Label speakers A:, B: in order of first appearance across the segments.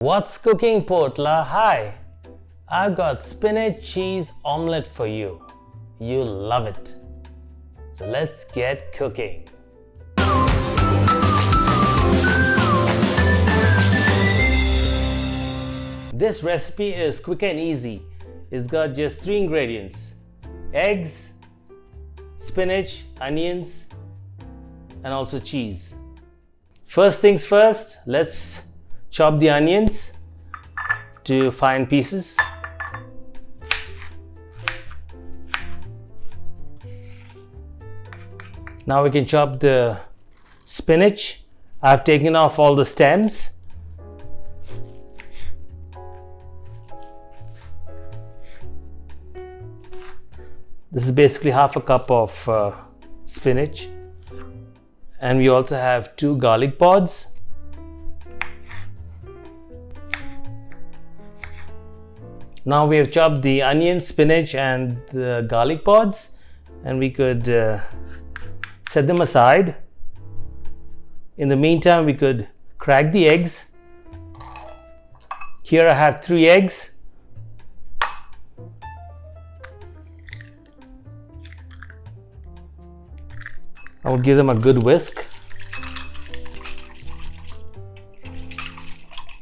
A: What's cooking, Potla? Hi! I've got spinach cheese omelette for you. You'll love it. So let's get cooking. This recipe is quick and easy. It's got just 3 ingredients: eggs, spinach, onions, and also cheese. First things first, let's chop the onions to fine pieces. Now we can chop the spinach. I've taken off all the stems. This is basically half a cup of spinach. And we also have 2 garlic pods. Now we have chopped the onion, spinach and the garlic pods, and we could set them aside. In the meantime, we could crack the eggs. Here I have 3 eggs. I will give them a good whisk.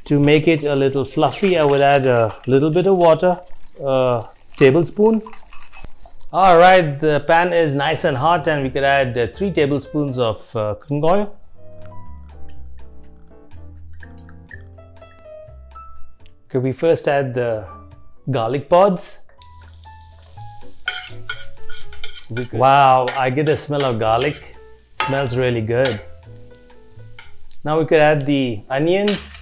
A: To make it a little fluffy, I would add a little bit of water, a tablespoon. Alright, the pan is nice and hot and we could add 3 tablespoons of cooking oil. Could we first add the garlic pods? Wow, I get the smell of garlic. It smells really good. Now we could add the onions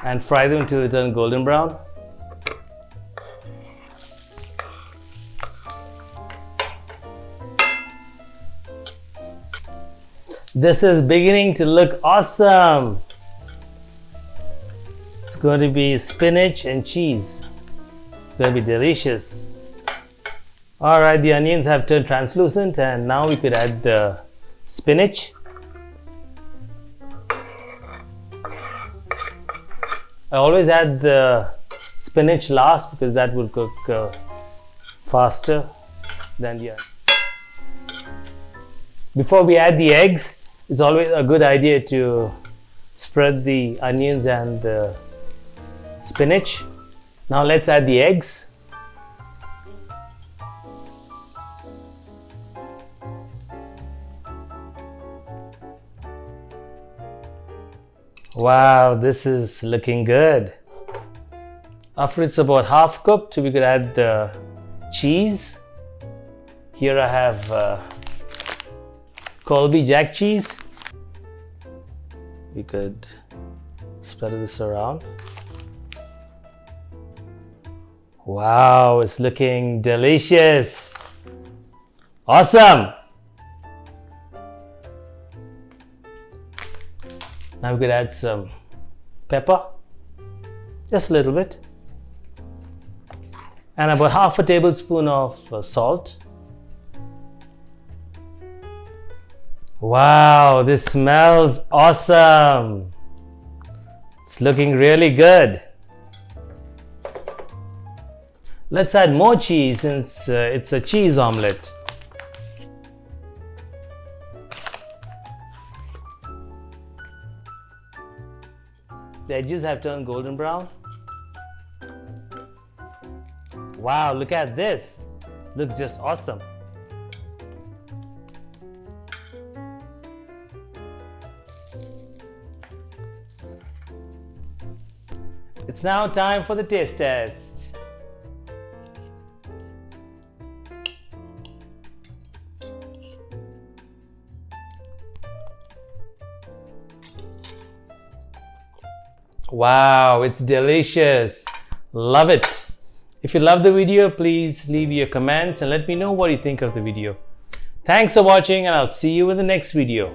A: and fry them until they turn golden brown. This is beginning to look awesome. It's going to be spinach and cheese. It's going to be delicious. Alright, the onions have turned translucent and now we could add the spinach. I always add the spinach last because that will cook faster than the onion. Before we add the eggs, it's always a good idea to spread the onions and the spinach. Now let's add the eggs. Wow, this is looking good. After it's about half cooked, we could add the cheese. Here I have COLBY jack cheese. We could spread this around. Wow, it's looking delicious. Awesome. Now we could add some pepper, just a little bit, and about half a tablespoon of salt. Wow, this smells awesome. It's looking really good. Let's add more cheese since it's a cheese omelette. The edges have turned golden brown. Wow, look at this. Looks just awesome. It's now time for the taste test. Wow, it's delicious. Love it. If you love the video, please leave your comments and let me know what you think of the video. Thanks for watching and I'll see you in the next video.